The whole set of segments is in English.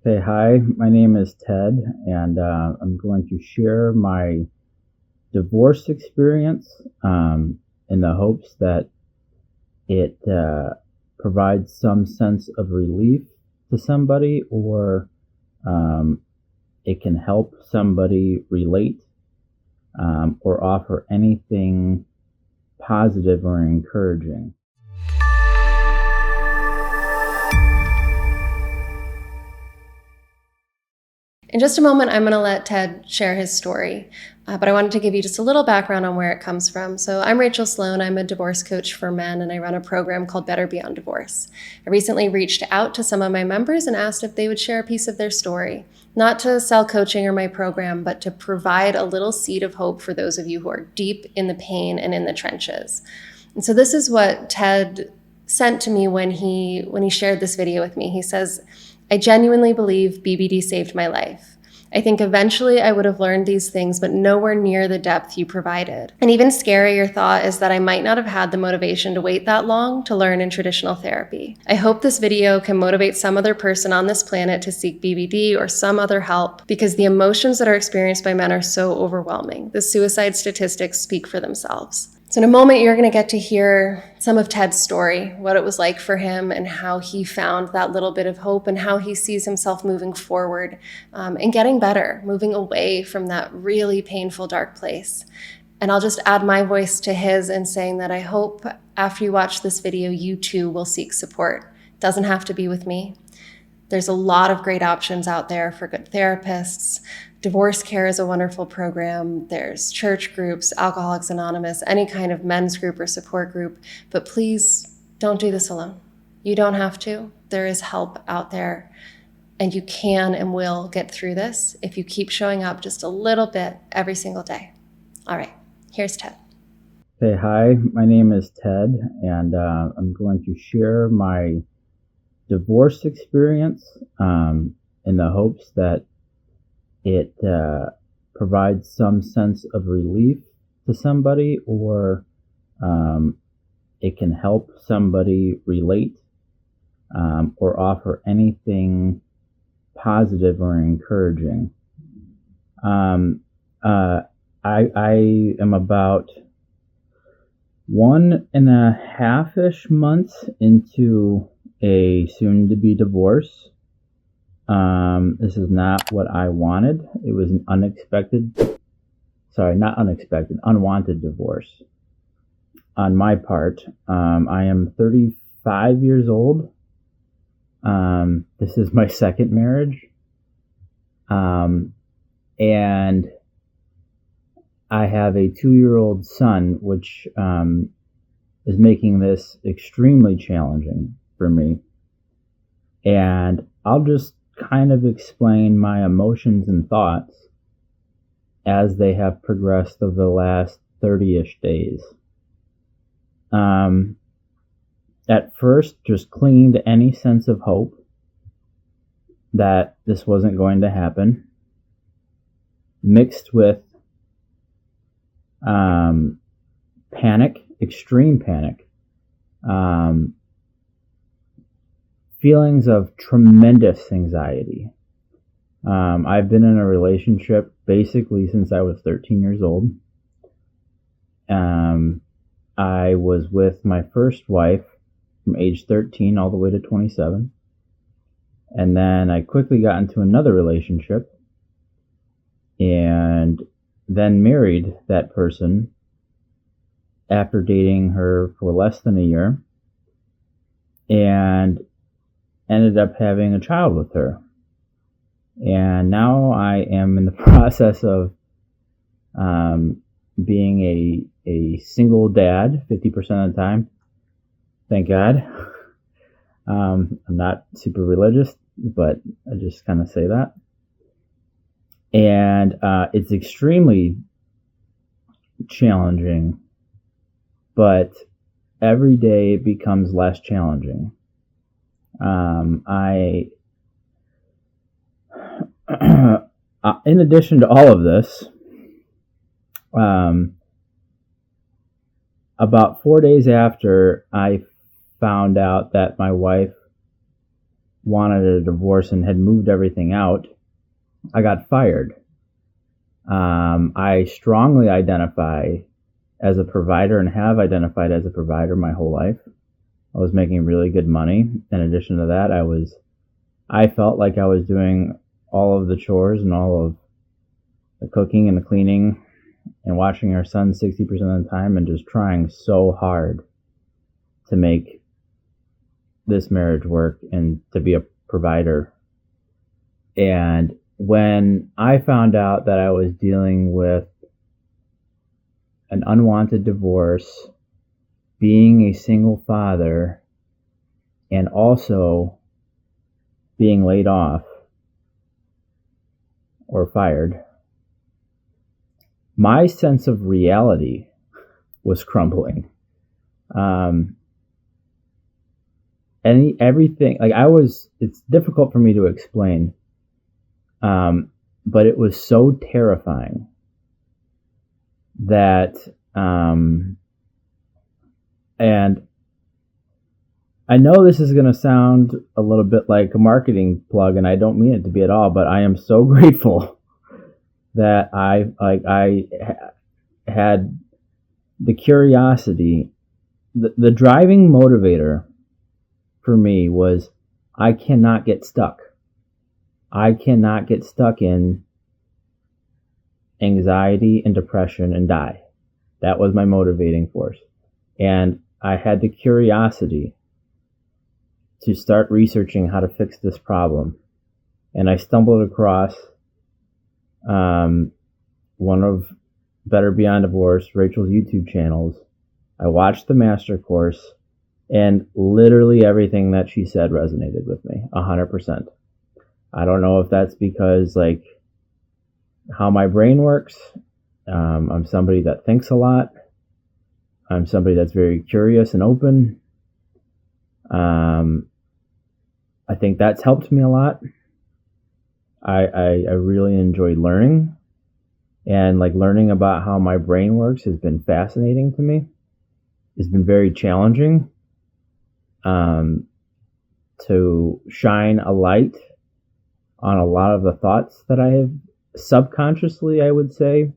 Hey, hi, my name is Ted, and I'm going to share my divorce experience in the hopes that it provides some sense of relief to somebody, or it can help somebody relate or offer anything positive or encouraging. In just a moment, I'm going to let Ted share his story, but I wanted to give you just a little background on where it comes from. So I'm Rachael Sloan. I'm a divorce coach for men, and I run a program called Better Beyond Divorce. I recently reached out to some of my members and asked if they would share a piece of their story, not to sell coaching or my program, but to provide a little seed of hope for those of you who are deep in the pain and in the trenches. And so this is what Ted sent to me when he shared this video with me. He says, "I genuinely believe BBD saved my life. I think eventually I would have learned these things, but nowhere near the depth you provided. An even scarier thought is that I might not have had the motivation to wait that long to learn in traditional therapy. I hope this video can motivate some other person on this planet to seek BBD or some other help, because the emotions that are experienced by men are so overwhelming. The suicide statistics speak for themselves." So in a moment, you're going to get to hear some of Ted's story, what it was like for him and how he found that little bit of hope and how he sees himself moving forward and getting better, moving away from that really painful, dark place. And I'll just add my voice to his in saying that I hope after you watch this video, you too will seek support. It doesn't have to be with me. There's a lot of great options out there for good therapists. Divorce Care is a wonderful program. There's church groups, Alcoholics Anonymous, any kind of men's group or support group. But please don't do this alone. You don't have to. There is help out there, and you can and will get through this if you keep showing up just a little bit every single day. All right, here's Ted. Hey, hi, my name is Ted, and I'm going to share my divorce experience in the hopes that it provides some sense of relief to somebody, or it can help somebody relate or offer anything positive or encouraging. I am about 1.5-ish months into a soon-to-be divorce. This is not what I wanted. It was an unwanted divorce on my part. I am 35 years old. This is my second marriage. And I have a 2-year-old son, which is making this extremely challenging for me. And I'll just kind of explain my emotions and thoughts as they have progressed over the last 30-ish days. At first, just clinging to any sense of hope that this wasn't going to happen, mixed with panic, extreme panic, feelings of tremendous anxiety. I've been in a relationship basically since I was 13 years old. I was with my first wife from age 13 all the way to 27. And then I quickly got into another relationship and then married that person after dating her for less than a year, and ended up having a child with her. And now I am in the process of being a single dad 50% of the time. Thank God. I'm not super religious, but I just kind of say that. And it's extremely challenging, but every day it becomes less challenging. In addition to all of this, about 4 days after I found out that my wife wanted a divorce and had moved everything out, I got fired. I strongly identify as a provider and have identified as a provider my whole life. I was making really good money. In addition to that, I felt like I was doing all of the chores and all of the cooking and the cleaning and watching our son 60% of the time and just trying so hard to make this marriage work and to be a provider. And when I found out that I was dealing with an unwanted divorce, being a single father, and also being laid off or fired, my sense of reality was crumbling. Everything, like it's difficult for me to explain, but it was so terrifying that, and I know this is going to sound a little bit like a marketing plug, and I don't mean it to be at all, but I am so grateful that I had the curiosity. The driving motivator for me was I cannot get stuck. I cannot get stuck in anxiety and depression and die. That was my motivating force. And I had the curiosity to start researching how to fix this problem. And I stumbled across one of Better Beyond Divorce, Rachael's YouTube channels. I watched the master course, and literally everything that she said resonated with me 100%. I don't know if that's because like how my brain works. I'm somebody that thinks a lot. I'm somebody that's very curious and open. I think that's helped me a lot. I really enjoy learning, and like learning about how my brain works has been fascinating to me. It's been very challenging to shine a light on a lot of the thoughts that I have subconsciously, I would say,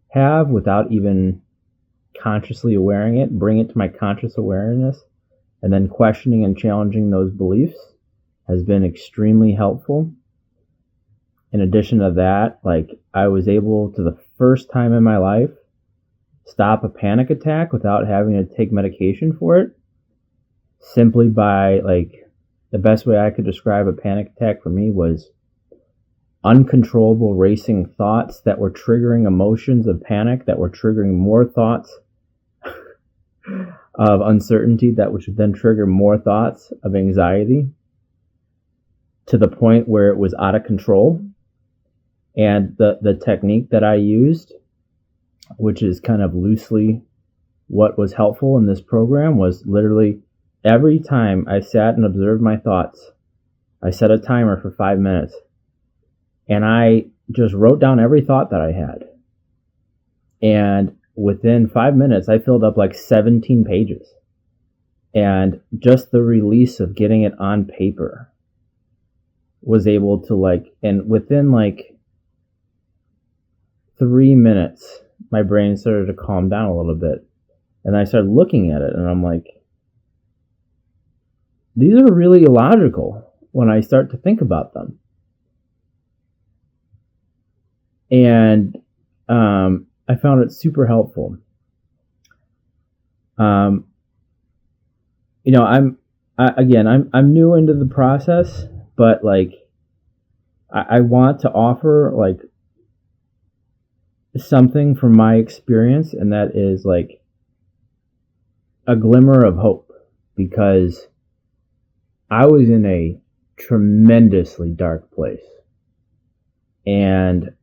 have without even consciously awareing it, bring it to my conscious awareness, and then questioning and challenging those beliefs has been extremely helpful. In addition to that, like I was able to, the first time in my life, stop a panic attack without having to take medication for it, simply by like, the best way I could describe a panic attack for me was uncontrollable racing thoughts that were triggering emotions of panic, that were triggering more thoughts of uncertainty, that would then trigger more thoughts of anxiety, to the point where it was out of control. And the technique that I used, which is kind of loosely what was helpful in this program, was literally every time I sat and observed my thoughts, I set a timer for 5 minutes, and I just wrote down every thought that I had. And within 5 minutes, I filled up like 17 pages. And just the release of getting it on paper was able to like, and within like 3 minutes, my brain started to calm down a little bit. And I started looking at it, and I'm like, these are really illogical when I start to think about them. And I found it super helpful. I'm new into the process, but like I want to offer like something from my experience, and that is like a glimmer of hope, because I was in a tremendously dark place, and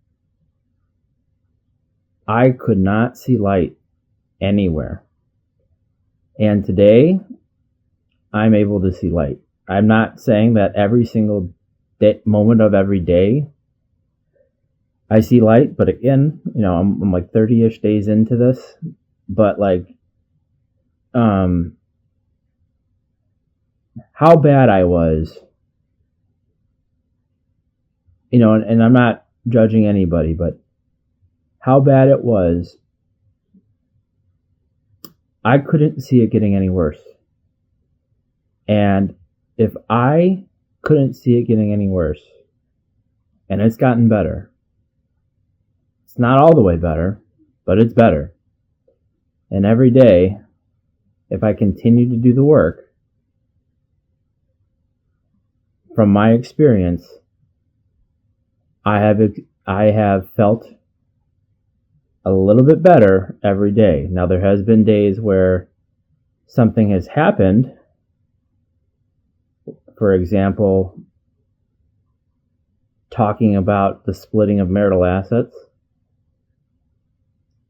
I could not see light anywhere. And today, I'm able to see light. I'm not saying that every single moment of every day I see light, but again, I'm like 30-ish days into this, but like, how bad I was and I'm not judging anybody, but how bad it was, I couldn't see it getting any worse. And if I couldn't see it getting any worse, and it's gotten better, it's not all the way better, but it's better. And every day, if I continue to do the work, from my experience, I have felt a little bit better every day. Now, there has been days where something has happened. For example, talking about the splitting of marital assets,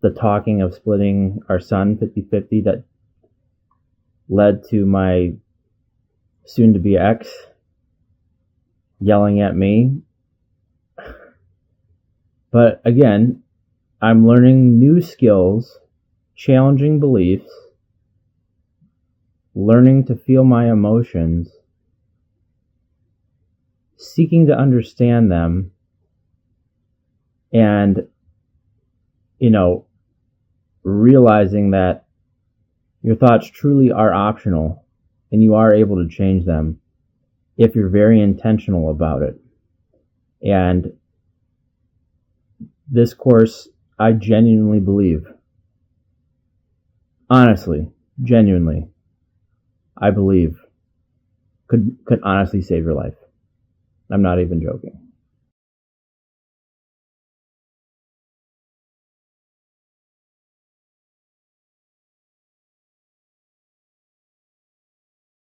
the talking of splitting our son 50-50 that led to my soon-to-be ex yelling at me. But again, I'm learning new skills, challenging beliefs, learning to feel my emotions, seeking to understand them, and, realizing that your thoughts truly are optional and you are able to change them if you're very intentional about it. And this course, I genuinely believe, honestly, genuinely, I believe could honestly save your life. I'm not even joking.